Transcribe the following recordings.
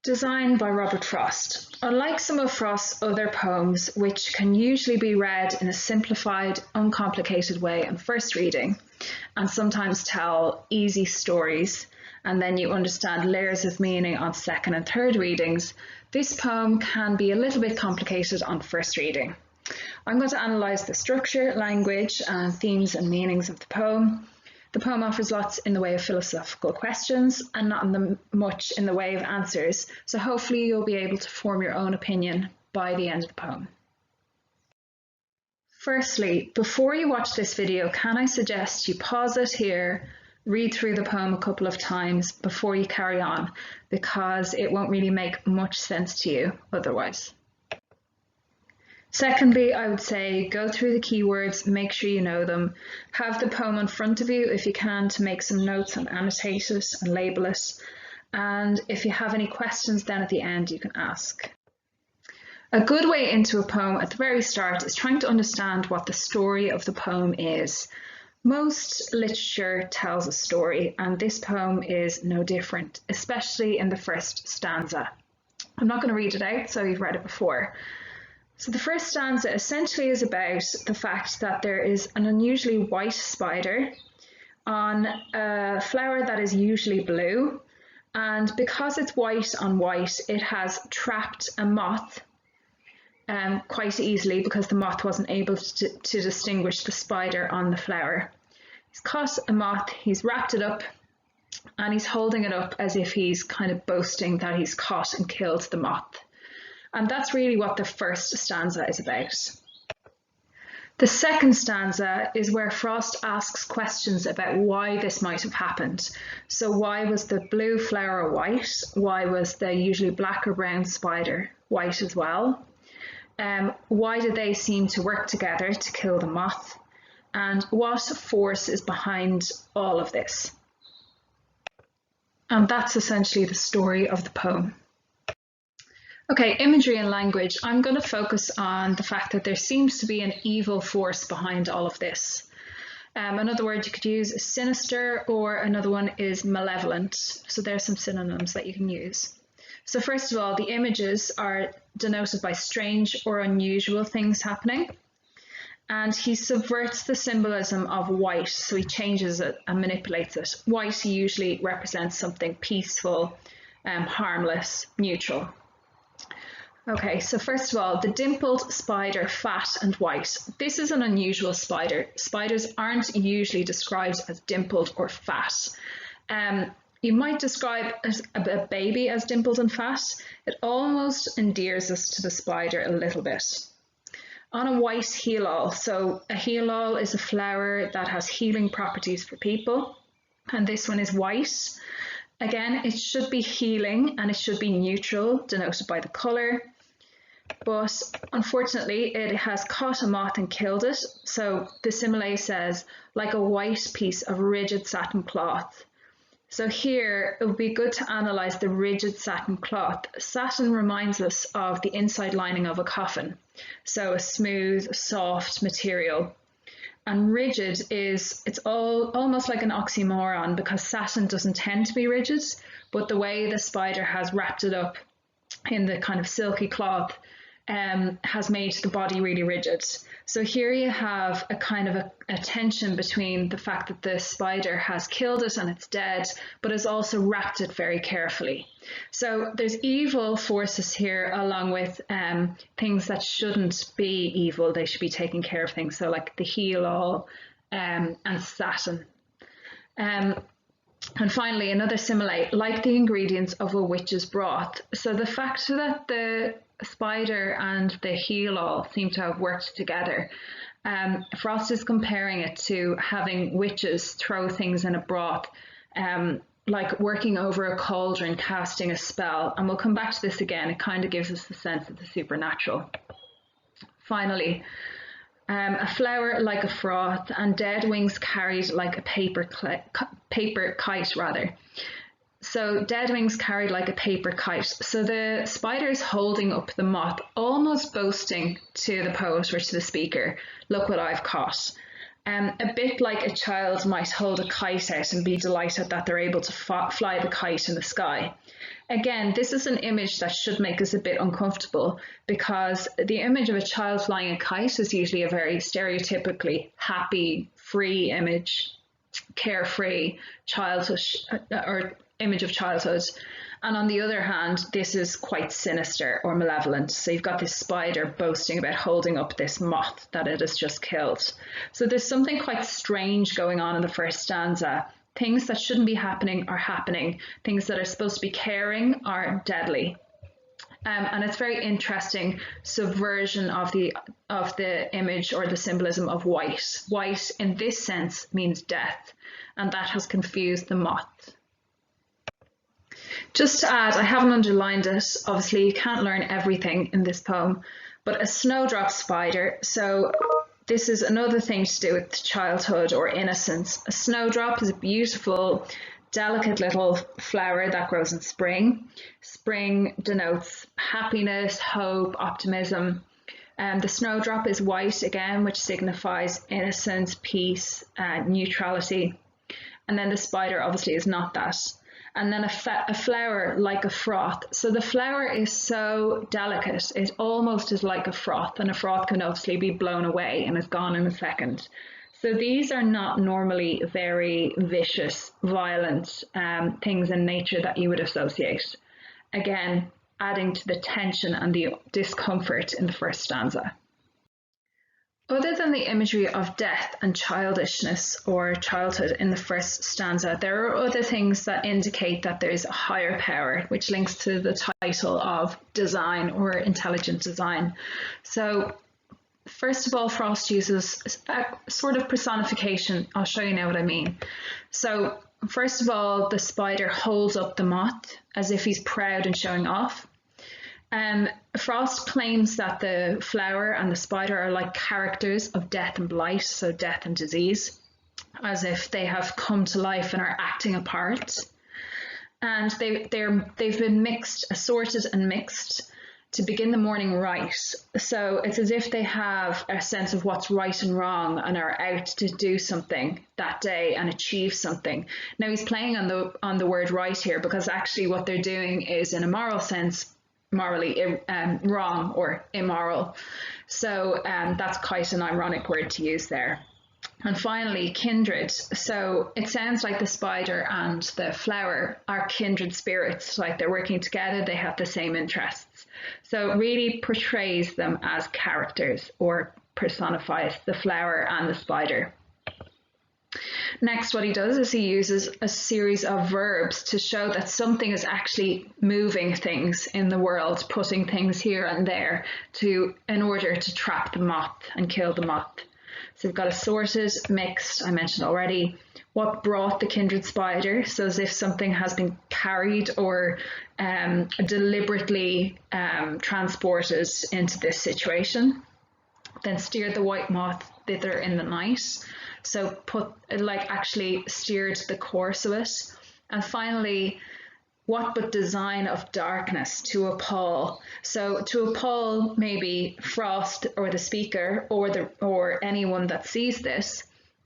Designed by Robert Frost. Unlike some of Frost's other poems, which can usually be read in a simplified, uncomplicated way on first reading, and sometimes tell easy stories, and then you understand layers of meaning on second and third readings, this poem can be a little bit complicated on first reading. I'm going to analyse the structure, language, and themes and meanings of the poem. The poem offers lots in the way of philosophical questions and not much in the way of answers, so hopefully you'll be able to form your own opinion by the end of the poem. Firstly, before you watch this video, can I suggest you pause it here, read through the poem a couple of times before you carry on, because it won't really make much sense to you otherwise. Secondly, I would say go through the keywords, make sure you know them. Have the poem in front of you if you can to make some notes and annotate it and label it. And if you have any questions then at the end, you can ask. A good way into a poem at the very start is trying to understand what the story of the poem is. Most literature tells a story, and this poem is no different, especially in the first stanza. I'm not going to read it out, so you've read it before. So the first stanza essentially is about the fact that there is an unusually white spider on a flower that is usually blue, and because it's white on white, it has trapped a moth quite easily because the moth wasn't able to distinguish the spider on the flower. He's caught a moth, he's wrapped it up, and he's holding it up as if he's kind of boasting that he's caught and killed the moth. And that's really what the first stanza is about. The second stanza is where Frost asks questions about why this might have happened. So why was the blue flower white? Why was the usually black or brown spider white as well? Why did they seem to work together to kill the moth? And what force is behind all of this? And that's essentially the story of the poem. Okay, imagery and language. I'm going to focus on the fact that there seems to be an evil force behind all of this. Another word you could use is sinister, or another one is malevolent. So there's some synonyms that you can use. So first of all, the images are denoted by strange or unusual things happening. And he subverts the symbolism of white, so he changes it and manipulates it. White usually represents something peaceful, harmless, neutral. Okay, so first of all, the dimpled spider, fat and white. This is an unusual spider. Spiders aren't usually described as dimpled or fat. You might describe a baby as dimpled and fat. It almost endears us to the spider a little bit. On a white heelal, so a heelal is a flower that has healing properties for people, and this one is white. Again, it should be healing and it should be neutral, denoted by the colour. But unfortunately, it has caught a moth and killed it. So the simile says, like a white piece of rigid satin cloth. So here, it would be good to analyse the rigid satin cloth. Satin reminds us of the inside lining of a coffin. So a smooth, soft material. And rigid it's almost like an oxymoron, because satin doesn't tend to be rigid, but the way the spider has wrapped it up in the kind of silky cloth has made the body really rigid. So here you have a kind of a tension between the fact that the spider has killed it and it's dead, but has also wrapped it very carefully. So there's evil forces here, along with things that shouldn't be evil. They should be taking care of things. So like the heelal and satin. And finally, another simile, like the ingredients of a witch's broth. So the fact that the spider and the heelal seem to have worked together, Frost is comparing it to having witches throw things in a broth, like working over a cauldron, casting a spell. And we'll come back to this again. It kind of gives us the sense of the supernatural. Finally, a flower like a froth, and dead wings carried like a paper kite rather. So dead wings carried like a paper kite. So the spider is holding up the moth, almost boasting to the poet or to the speaker, look what I've caught. A bit like a child might hold a kite out and be delighted that they're able to fly the kite in the sky. Again, this is an image that should make us a bit uncomfortable, because the image of a child flying a kite is usually a very stereotypically happy, free image, carefree childhood or image of childhood. And on the other hand, this is quite sinister or malevolent. So you've got this spider boasting about holding up this moth that it has just killed. So there's something quite strange going on in the first stanza. Things that shouldn't be happening are happening. Things that are supposed to be caring are deadly. And it's very interesting subversion of the image or the symbolism of white. White in this sense means death, and that has confused the moth. Just to add, I haven't underlined it. Obviously, you can't learn everything in this poem, but a snowdrop spider. So this is another thing to do with childhood or innocence. A snowdrop is a beautiful, delicate little flower that grows in spring. Spring denotes happiness, hope, optimism. The snowdrop is white again, which signifies innocence, peace, neutrality. And then the spider obviously is not that. And then a flower like a froth. So the flower is so delicate, it almost is like a froth, and a froth can obviously be blown away and is gone in a second. So these are not normally very vicious, violent things in nature that you would associate. Again, adding to the tension and the discomfort in the first stanza. Other than the imagery of death and childishness or childhood in the first stanza, there are other things that indicate that there's a higher power, which links to the title of design or intelligent design. So first of all, Frost uses a sort of personification. I'll show you now what I mean. So first of all, the spider holds up the moth as if he's proud and showing off. Frost claims that the flower and the spider are like characters of death and blight, so death and disease, as if they have come to life and are acting a part. And they've been mixed, assorted and mixed to begin the morning right. So it's as if they have a sense of what's right and wrong and are out to do something that day and achieve something. Now he's playing on the word right here, because actually what they're doing is, in a moral sense, morally wrong or immoral. So that's quite an ironic word to use there. And finally, kindred. So it sounds like the spider and the flower are kindred spirits, like they're working together, they have the same interests. So it really portrays them as characters or personifies the flower and the spider. Next, what he does is he uses a series of verbs to show that something is actually moving things in the world, putting things here and there in order to trap the moth and kill the moth. So we've got assorted, mixed, I mentioned already. What brought the kindred spider? So as if something has been carried or deliberately transported into this situation. Then steered the white moth thither in the night. So actually steered the course of it. And finally, what but design of darkness to appall. So to appall maybe Frost or the speaker or anyone that sees this,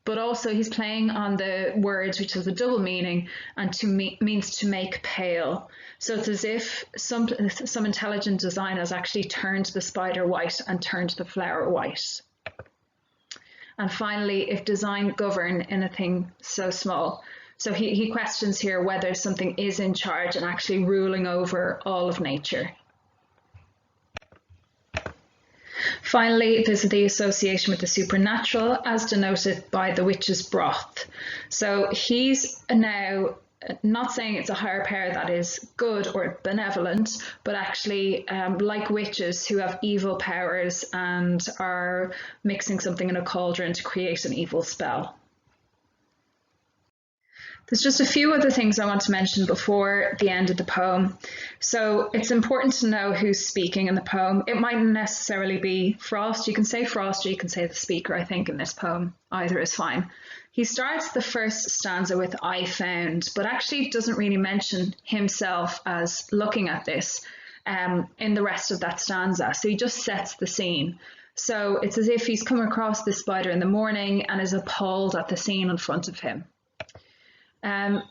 but also he's playing on the words, which has a double meaning, and means to make pale. So it's as if some intelligent design has actually turned the spider white and turned the flower white. And finally, if design govern anything so small. So he questions here whether something is in charge and actually ruling over all of nature. Finally, there's the association with the supernatural, as denoted by the witch's broth. So he's now not saying it's a higher power that is good or benevolent, but actually like witches who have evil powers and are mixing something in a cauldron to create an evil spell. There's just a few other things I want to mention before the end of the poem. So it's important to know who's speaking in the poem. It mightn't necessarily be Frost. You can say Frost or you can say the speaker, I think, in this poem. Either is fine. He starts the first stanza with "I found," but actually doesn't really mention himself as looking at this in the rest of that stanza. So he just sets the scene. So it's as if he's come across this spider in the morning and is appalled at the scene in front of him.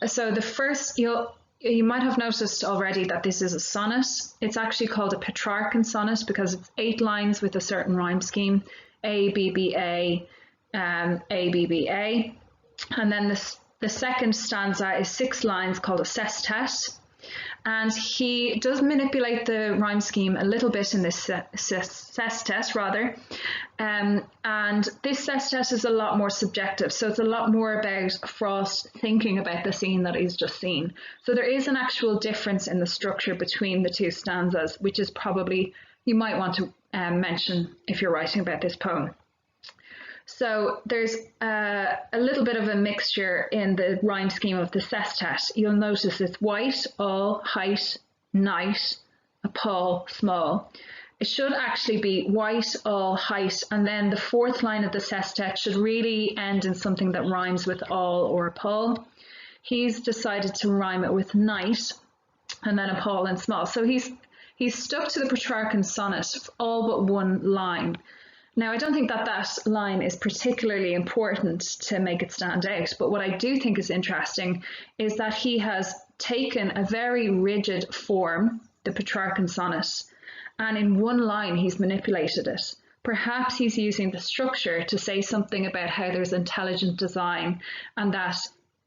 So the first, you might have noticed already that this is a sonnet. It's actually called a Petrarchan sonnet because it's 8 lines with a certain rhyme scheme, A, B, B, A, A, B, B, A. And then the second stanza is 6 lines called a sestet. And he does manipulate the rhyme scheme a little bit in this sestet, rather. And this sestet is a lot more subjective. So it's a lot more about Frost thinking about the scene that he's just seen. So there is an actual difference in the structure between the 2 stanzas, which is probably, you might want to mention if you're writing about this poem. So there's a little bit of a mixture in the rhyme scheme of the sestet. You'll notice it's white, all, height, night, appall, small. It should actually be white, all, height, and then the 4th line of the sestet should really end in something that rhymes with all or appall. He's decided to rhyme it with night and then appall and small. So he's stuck to the Petrarchan sonnet, all but 1 line. Now, I don't think that line is particularly important to make it stand out, but what I do think is interesting is that he has taken a very rigid form, the Petrarchan sonnet, and in 1 line he's manipulated it. Perhaps he's using the structure to say something about how there's intelligent design and that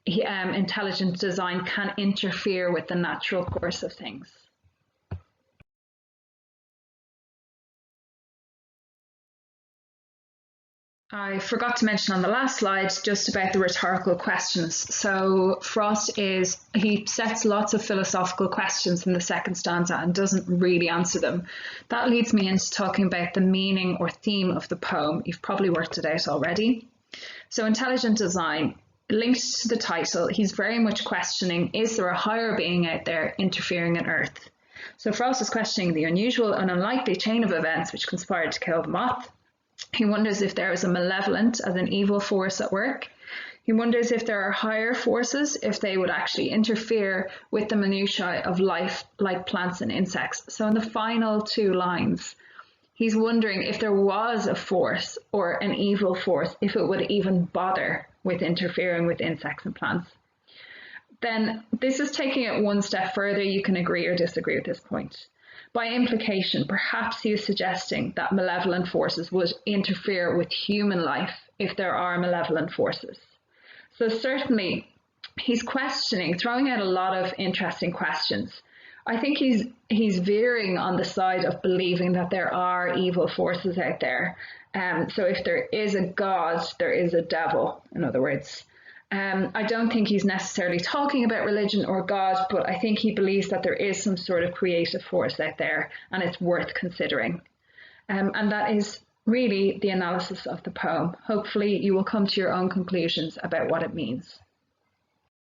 intelligent design can interfere with the natural course of things. I forgot to mention on the last slide just about the rhetorical questions. So Frost he sets lots of philosophical questions in the 2nd stanza and doesn't really answer them. That leads me into talking about the meaning or theme of the poem. You've probably worked it out already. So intelligent design, linked to the title, he's very much questioning, is there a higher being out there interfering in Earth? So Frost is questioning the unusual and unlikely chain of events which conspired to kill the moth. He wonders if there is a malevolent as an evil force at work. He wonders if there are higher forces, if they would actually interfere with the minutiae of life like plants and insects. So in the final 2 lines, he's wondering if there was a force or an evil force, if it would even bother with interfering with insects and plants. Then this is taking it 1 step further. You can agree or disagree with this point. By implication, perhaps he is suggesting that malevolent forces would interfere with human life if there are malevolent forces. So certainly he's questioning, throwing out a lot of interesting questions. I think he's veering on the side of believing that there are evil forces out there. So if there is a God, there is a devil, in other words. I don't think he's necessarily talking about religion or God, but I think he believes that there is some sort of creative force out there and it's worth considering. And that is really the analysis of the poem. Hopefully you will come to your own conclusions about what it means.